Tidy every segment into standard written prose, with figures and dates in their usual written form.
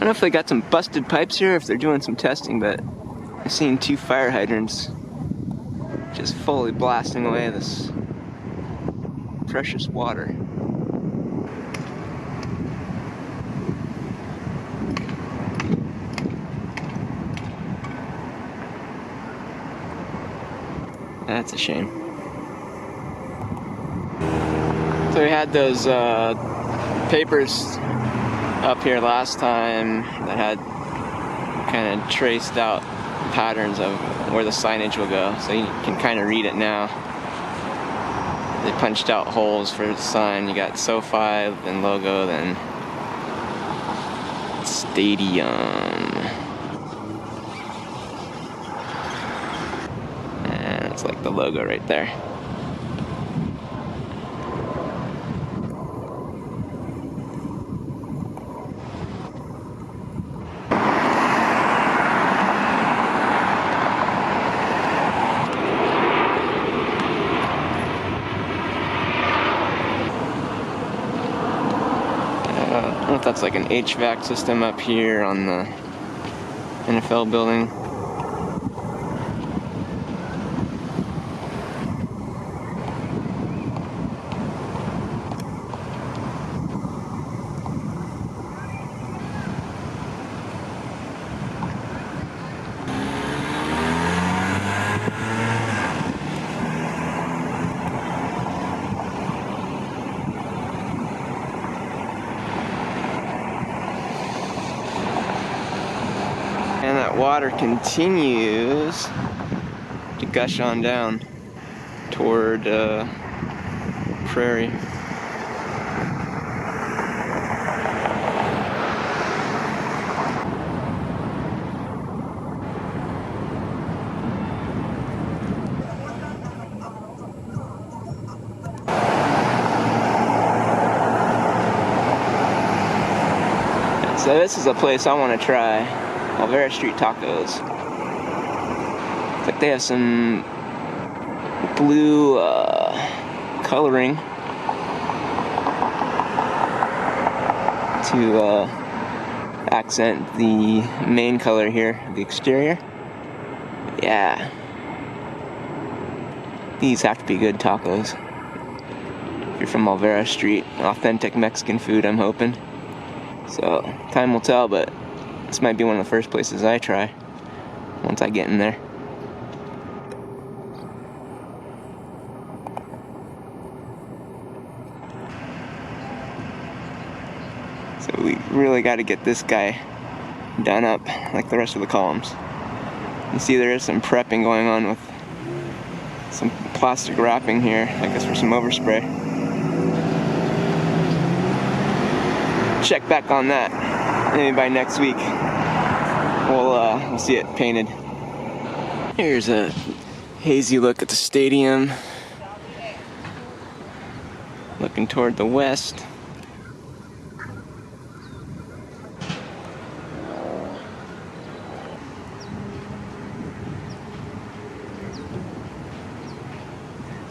don't know if they got some busted pipes here, if they're doing some testing, but I've seen 2 fire hydrants just fully blasting away this precious water. That's a shame. So we had those papers up here last time that had kind of traced out patterns of where the signage will go, so you can kind of read it now. They punched out holes for the sign. You got SoFi, then logo, then Stadium. And it's like the logo right there. I don't know if that's like an HVAC system up here on the NFL building. And that water continues to gush on down toward Prairie. So this is a place I want to try. Alvera Street Tacos. Looks like they have some blue coloring to accent the main color here, the exterior. Yeah. These have to be good tacos. If you're from Alvera Street, authentic Mexican food, I'm hoping. So, time will tell, but this might be one of the first places I try once I get in there. So we really got to get this guy done up like the rest of the columns. You see there is some prepping going on with some plastic wrapping here, I guess for some overspray. Check back on that. Maybe by next week we'll see it painted. Here's a hazy look at the stadium, looking toward the west.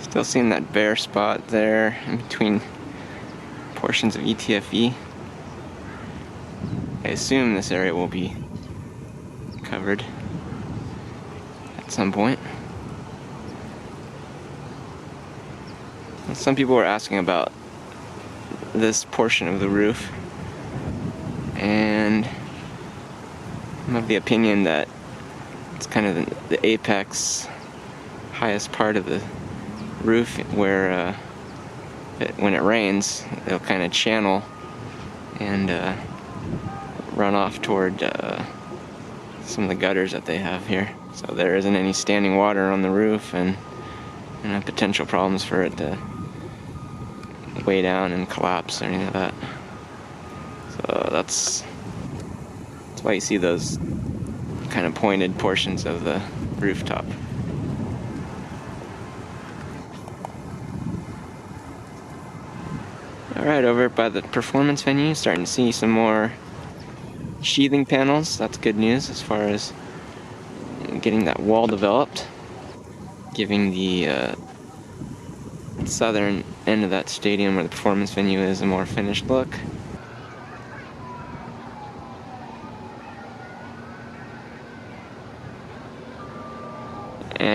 Still seeing that bare spot there in between portions of ETFE. I assume this area will be covered at some point. Some people were asking about this portion of the roof, and I'm of the opinion that it's kind of the apex, highest part of the roof where when it rains, it'll kind of channel and run off toward some of the gutters that they have here. So there isn't any standing water on the roof and potential problems for it to weigh down and collapse or any of that. So that's why you see those kind of pointed portions of the rooftop. Alright, over by the performance venue, starting to see some more sheathing panels. That's good news as far as getting that wall developed, giving the southern end of that stadium where the performance venue is a more finished look.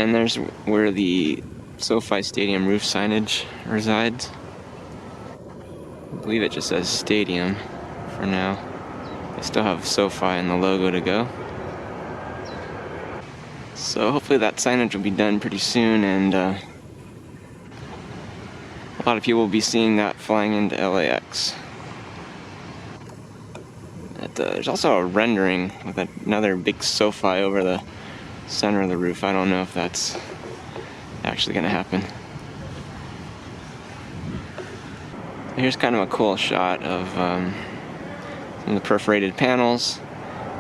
And there's where the SoFi Stadium roof signage resides. I believe it just says Stadium for now. They still have SoFi and the logo to go. So hopefully that signage will be done pretty soon, and a lot of people will be seeing that flying into LAX. There's also a rendering with another big SoFi over the center of the roof. I don't know if that's actually going to happen. Here's kind of a cool shot of some of the perforated panels.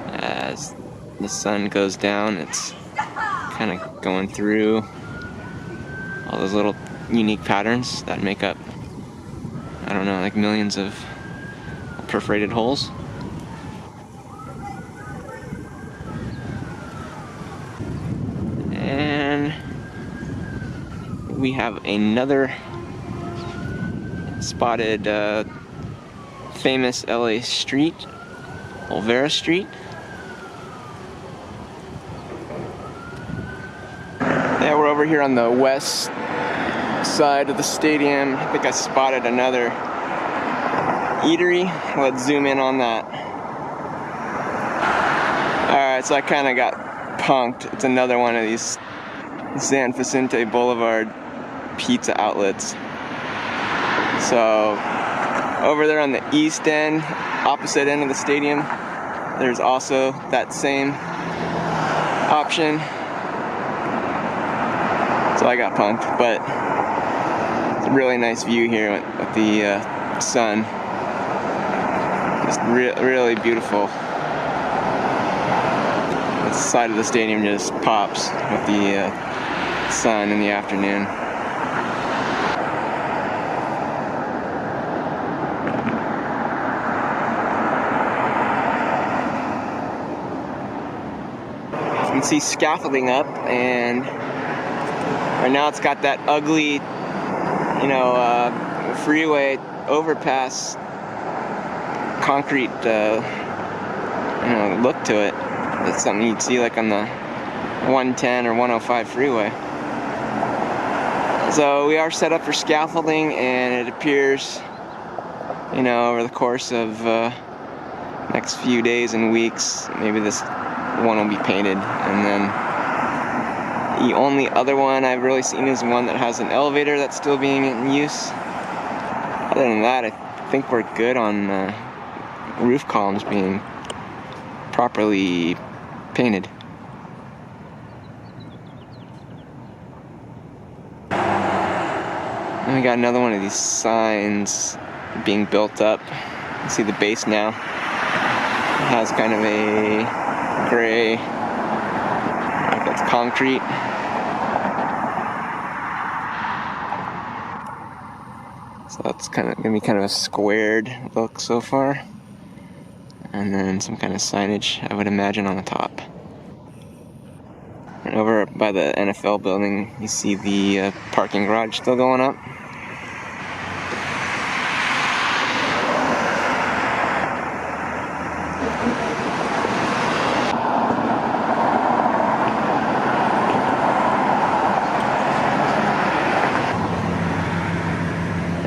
As the sun goes down, it's kind of going through all those little unique patterns that make up, I don't know, like millions of perforated holes. And we have another spotted famous LA street, Olvera Street. Yeah, we're over here on the west side of the stadium. I think I spotted another eatery. Let's zoom in on that. Alright, so I kind of got punked. It's another one of these San Vicente Boulevard pizza outlets. So over there on the east end, opposite end of the stadium, there's also that same option. So I got punked, but it's a really nice view here with the sun. Just really beautiful. The side of the stadium just pops with the sun in the afternoon. You can see scaffolding up, and right now it's got that ugly, freeway overpass concrete, look to it. That's something you'd see like on the 110 or 105 freeway. So we are set up for scaffolding, and it appears, over the course of next few days and weeks, maybe this one will be painted. And then the only other one I've really seen is one that has an elevator that's still being in use. Other than that, I think we're good on roof columns being properly painted. And we got another one of these signs being built up. You can see the base now. It has kind of a gray, like that's concrete. So that's kind of gonna be kind of a squared look so far. And then some kind of signage, I would imagine, on the top. And over by the NFL building, you see the parking garage still going up.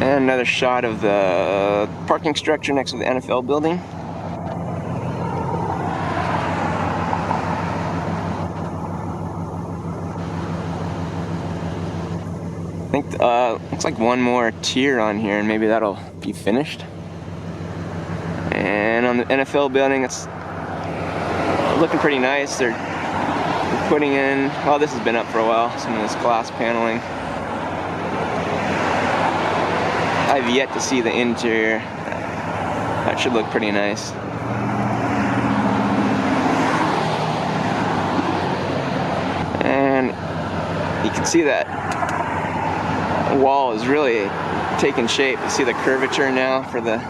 And another shot of the parking structure next to the NFL building. I think looks like one more tier on here, and maybe that'll be finished. And on the NFL building, it's looking pretty nice. They're putting in, well, this has been up for a while, some of this glass paneling. I've yet to see the interior. That should look pretty nice. And you can see that wall is really taking shape. You see the curvature now for the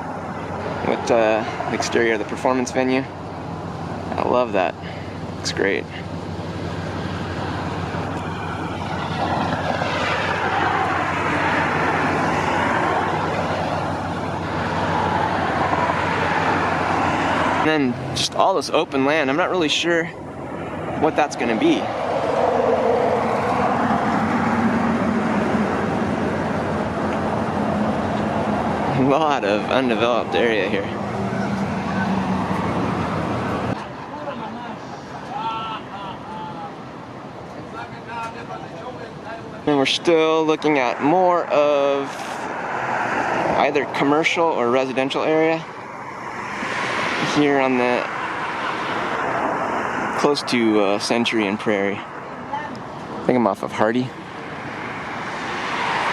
exterior of the performance venue. I love that. Looks great. And then just all this open land. I'm not really sure what that's going to be. A lot of undeveloped area here. And we're still looking at more of either commercial or residential area here on the close to Century and Prairie. I think I'm off of Hardy.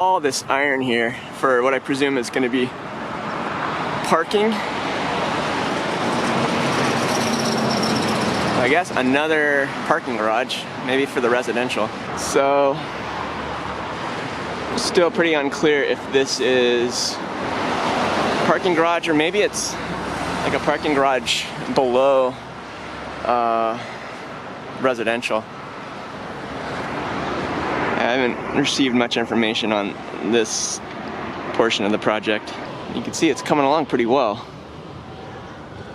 All this iron here for what I presume is going to be parking. I guess another parking garage, maybe for the residential. So, still pretty unclear if this is a parking garage or maybe it's like a parking garage below residential. I haven't received much information on this portion of the project. You can see it's coming along pretty well.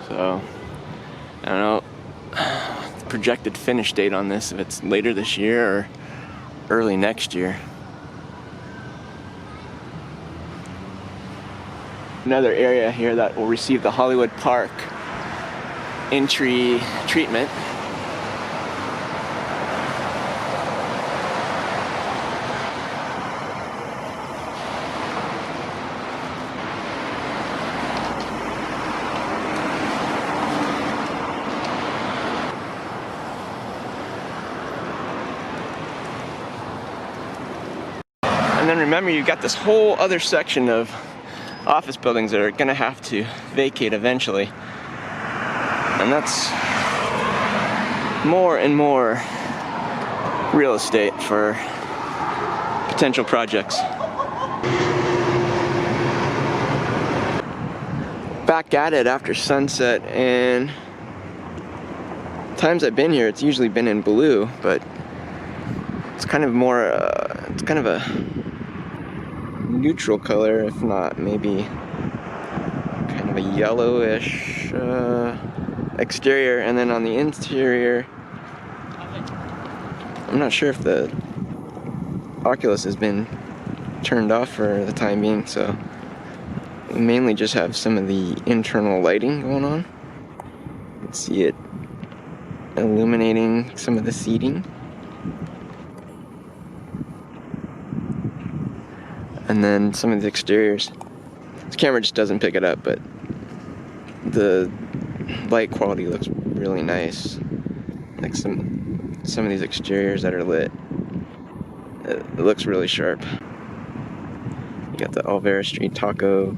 So, I don't know the projected finish date on this, if it's later this year or early next year. Another area here that will receive the Hollywood Park entry treatment. And then remember, you've got this whole other section of office buildings that are gonna have to vacate eventually. And that's more and more real estate for potential projects. Back at it after sunset, and times I've been here, it's usually been in blue, but it's kind of more, it's kind of a neutral color, if not maybe kind of a yellowish exterior, and then on the interior, I'm not sure if the Oculus has been turned off for the time being, so we mainly just have some of the internal lighting going on. You can see it illuminating some of the seating. And then some of the exteriors. This camera just doesn't pick it up, but the light quality looks really nice. Like some of these exteriors that are lit, it looks really sharp. You got the Olvera Street Taco,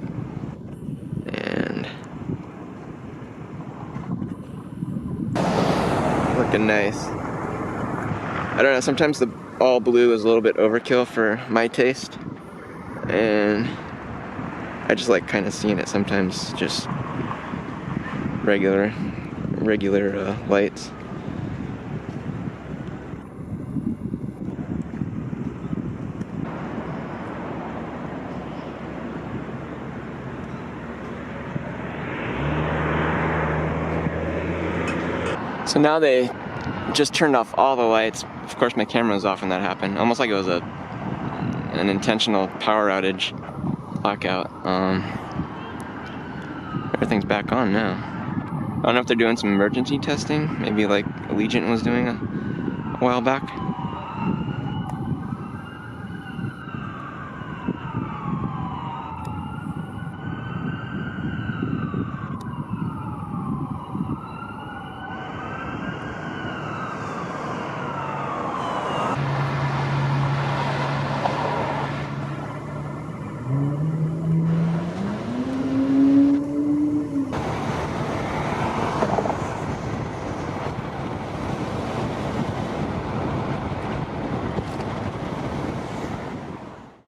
and looking nice. I don't know, sometimes the all blue is a little bit overkill for my taste, and I just like kind of seeing it sometimes just regular lights. So now they just turned off all the lights. Of course my camera was off when that happened. Almost like it was an intentional power outage blackout. Everything's back on now. I don't know if they're doing some emergency testing, maybe like Allegiant was doing a while back.